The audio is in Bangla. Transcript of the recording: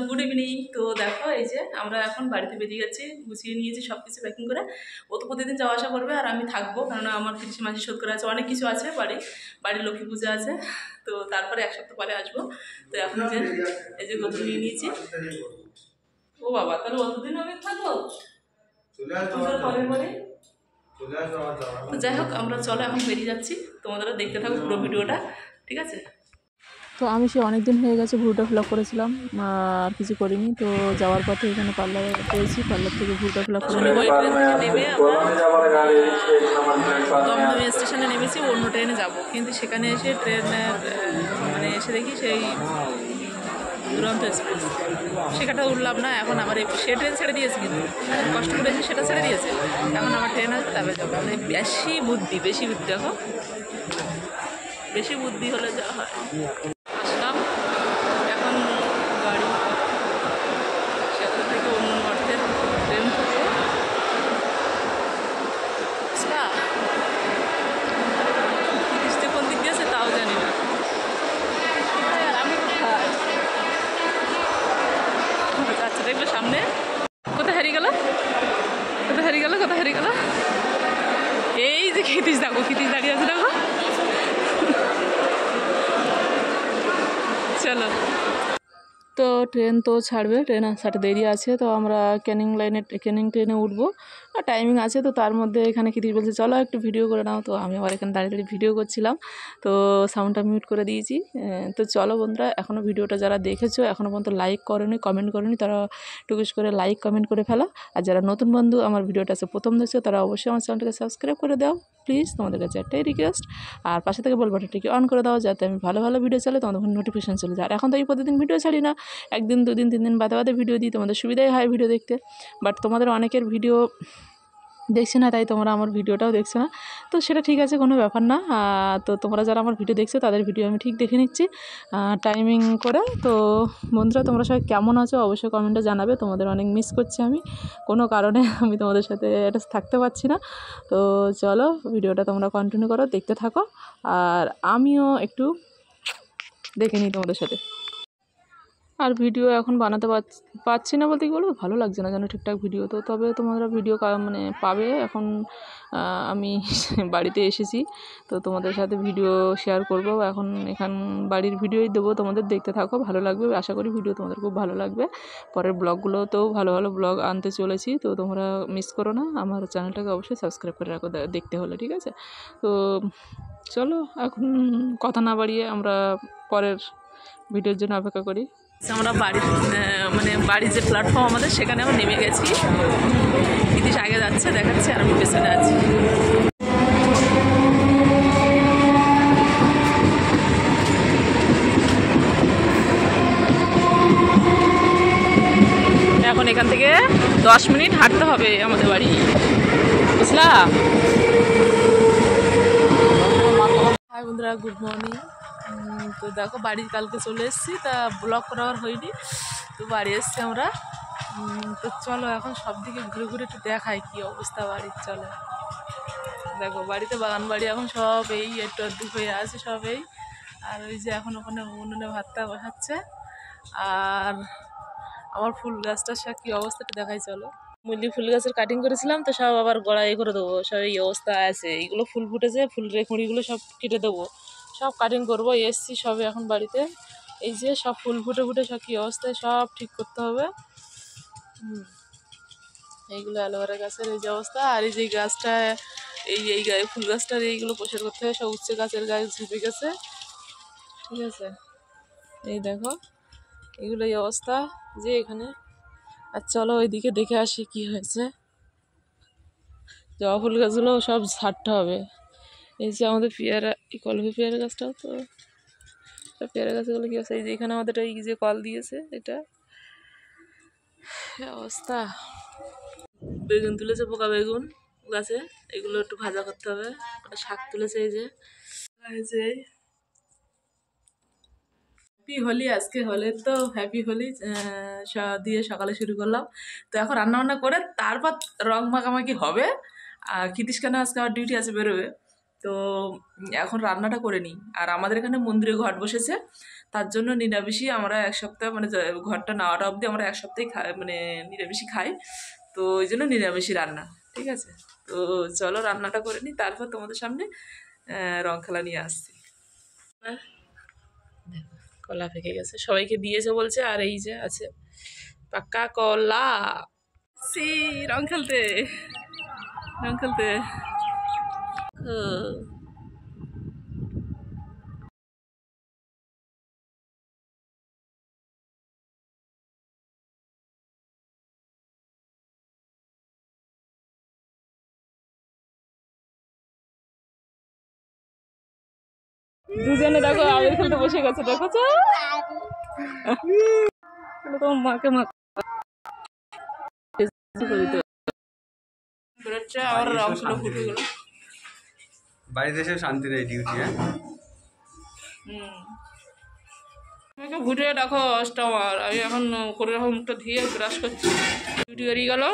Good evening. তো দেখো এই যে আমরা এখন বাড়িতে বেরিয়ে গেছি, গুছিয়ে নিয়েছি সব কিছু প্যাকিং করে। ও তো প্রতিদিন যাওয়া আসা করবে আর আমি থাকবো, কারণ আমার কৃষি মাসি শোধ করা আছে, অনেক কিছু আছে, বাড়ির লক্ষ্মী পূজা আছে। তো তারপরে এক সপ্তাহ পরে আসবো। তো এখন যে এই যে গোবর নিয়ে নিয়েছি। ও বাবা, তাহলে অতদিন আমি থাকবো পরের পরে। তো যাই হোক, আমরা চলো এখন বেরিয়ে যাচ্ছি, তোমাদেরও দেখতে থাকো পুরো ভিডিওটা, ঠিক আছে? তো আমি সে অনেক দিন হয়ে গেছে ভুরুটা ফিল আপ করেছিলাম, আর কিছু করিনি। তো যাওয়ার পথে এখানে পার্লার পেয়েছি, পার্লার থেকে ভুরুটা ফিল আপ করে নেবো। দমদম স্টেশনে নেমেছি, অন্য ট্রেনে যাব, কিন্তু সেখানে এসে ট্রেনের মানে এসে দেখি সেই দুরন্ত এক্সপ্রেস, সেখানটা উঠলাম না। এখন আবার সে ট্রেন ছেড়ে দিয়েছে, কিন্তু কষ্ট করে এসে সেটা ছেড়ে দিয়েছে। এখন আমার ট্রেন আসবে, তারপরে যাবো। মানে বেশি বুদ্ধি দেখো, বেশি বুদ্ধি হলে যা হয়। আসলাম, এখন গাড়ি সেখান থেকে অন্য অর্থের ট্রেন থেকে কিস্তি কোন দিক দিয়েছে তাও জানি না। আমি আচ্ছা, দেখলো সামনে কোথায় হারিয়ে গেল, এই যে ক্ষিতিশ দাঁড়িয়ে আছে, দেখো। চলো, তো ট্রেন তো ছাড়বে, ট্রেন আসাতে দেরি আছে। তো আমরা ক্যানিং ট্রেনে উঠবো, আর টাইমিং আছে। তো তার মধ্যে এখানে কৃতিশ বলছে চলো একটু ভিডিও করে নাও। তো আমি আবার এখানে দাঁড়িয়ে ভিডিও করছিলাম, তো সাউন্ডটা মিউট করে দিয়েছি। তো চলো বন্ধুরা, এখনও ভিডিওটা যারা দেখেছো এখনও পর্যন্ত লাইক করোনি, কমেন্ট করোনি, তারা টুকুস করে লাইক কমেন্ট করে ফেলো। আর যারা নতুন বন্ধু আমার ভিডিওটা প্রথম দেখছো, তারা অবশ্যই আমার চ্যানেলটাকে সাবস্ক্রাইব করে দাও প্লিজ, তোমাদের কাছে একটাই রিকোয়েস্ট। আর পাশে থেকে বেল বাটনটিকে অন করে দাও, যাতে আমি ভালো ভালো ভিডিও চালে তোমাদের নোটিফিকেশন চলে যায়। আর এখন তো এই প্রতিদিন ভিডিও ছাড়ি না, একদিন দুদিন 3 দিন বাদে ভিডিও দিই, তোমাদের সুবিধাই হয় ভিডিও দেখতে। বাট তোমাদের অনেকের ভিডিও দেখছে না, তাই তোমরা আমার ভিডিওটাও দেখছো না। তো সেটা ঠিক আছে, কোনো ব্যাপার না। তো তোমরা যারা আমার ভিডিও দেখছো তাদের ভিডিও আমি ঠিক দেখে নিচ্ছি টাইমিং করে। তো বন্ধুরা, তোমরা সবাই কেমন আছো অবশ্যই কমেন্টে জানাবে। তোমাদের অনেক মিস করছি আমি, কোনো কারণে আমি তোমাদের সাথে এটা থাকতে পারছি না। তো চলো, ভিডিওটা তোমরা কন্টিনিউ করো, দেখতে থাকো, আর আমিও একটু দেখে নিই তোমাদের সাথে। আর ভিডিও এখন বানাতে পারছি না বলতে কি বলবো, ভালো লাগছে না যেন ঠিকঠাক ভিডিও। তো তবে তোমরা ভিডিও মানে পাবে এখন। আমি বাড়িতে এসেছি, তো তোমাদের সাথে ভিডিও শেয়ার করব এখন। বাড়ির ভিডিওই দেবো, তোমাদের দেখতে থাকো, ভালো লাগবে আশা করি। ভিডিও তোমাদের খুব ভালো লাগবে। পরের ব্লগগুলোতেও ভালো ভালো ব্লগ আনতে চলেছি, তো তোমরা মিস করো না। আমার চ্যানেলটাকে অবশ্যই সাবস্ক্রাইব করে রাখো দেখতে হলে, ঠিক আছে? তো চলো, এখন কথা না বাড়িয়ে আমরা পরের ভিডিওর জন্য অপেক্ষা করি। আমরা বাড়ির যে প্ল্যাটফর্ম আমাদের, সেখানে আমরা নেমে গেছি। কৃতিশ আগে যাচ্ছে, দেখাচ্ছে, আর আমি পেছনে আছি। এখন এখান থেকে 10 মিনিট হাঁটতে হবে আমাদের বাড়ি, বুঝলা? হাই বন্ধুরা, গুড মর্নিং। তো দেখো, বাড়ি কালকে চলে এসেছি, তা ব্লগ করা আর হয়নি। তো বাড়ি এসছি আমরা। তো চলো এখন সব দিকে ঘুরে ঘুরে একটু দেখাই কি অবস্থা বাড়ির। চলো দেখো, বাড়িতে বাগান বাড়ি এখন সব এই একটু আধটু হয়ে আছে সব এই। আর ওই যে এখন ওখানে উনুনে ভাতটা বসাচ্ছে। আর আমার ফুল গাছটার সব কী অবস্থাটা দেখাই। চলো, মুলি ফুল গাছের কাটিং করেছিলাম, তো সব আবার গোড়াই করে দেবো, সব এই অবস্থা আছে। এইগুলো ফুল ফুটেছে, ফুলের কুঁড়িগুলো সব কেটে দেবো, সব কাটিং করবো। এসছি সবে এখন বাড়িতে, এই যে সব ফুল ফুটে ফুটে সব কী অবস্থায়, সব ঠিক করতে হবে। এইগুলো অ্যালোভেরা গাছের এই যে অবস্থা। আর এই যে গাছটা, এই গায়ে ফুল গাছটার এইগুলো পরিষ্কার করতে হবে, সব উচ্ছে গাছের গায়ে ঝুঁকে গেছে, ঠিক আছে? এই দেখো, এগুলো এই অবস্থা যে এখানে। আর চলো ওইদিকে দেখে আসি কি হয়েছে। জবা ফুল গাছগুলো সব ছাড়তে হবে। এই যে আমাদের পেয়ারা, এই কলমি পেয়ারা গাছটাও তো, সব পেয়ারা গাছগুলো কী আছে। এই যে এখানে আমাদের এই যে কল দিয়েছে, এটা অবস্থা। বেগুন তুলেছে, পোকা বেগুন গাছে, এগুলো একটু ভাজা করতে হবে। ওটা শাক তুলেছে, এই যে হ্যাপি হোলি। আজকে হলে তো হ্যাপি হোলি দিয়ে সকালে শুরু করলাম। তো এখন রান্নাবান্না করে তারপর রং মাখামাখি হবে। আর কৃতিশ কেন আজকে আমার ডিউটি আছে, বেরোবে। তো এখন রান্নাটা করে নিই। আর আমাদের এখানে মন্দিরে ঘট বসেছে, তার জন্য নিরামিষই আমরা এক সপ্তাহ মানে ঘরটা নেওয়াটা অবধি আমরা এক সপ্তাহে মানে নিরামিষই খাই। তো ওই জন্য নিরামিষই রান্না, ঠিক আছে। তো চলো রান্নাটা করে নিই, তারপর তোমাদের সামনে রং খেলা নিয়ে আসছি। কলা পেকে গেছে, সবাইকে দিয়েছে বলছে, আর এই যে আছে পাকা কলা। সেই রং খেলতে রং খেলতে দুজনে দেখো আবির খেলতে বসে গেছে, দেখো তো তোমার মাকে মা বেরোচ্ছে আর রং খেলা ফুটে গেল। বাড়িতে এসে শান্তি নেই, ডিউটি। হ্যাঁ আমাকে ভুটে রাখো আমার, আমি এখন করে রাখো, মুখটা ধুয়ে ব্রাশ করছি, ডিউটি বেরিয়ে গেল।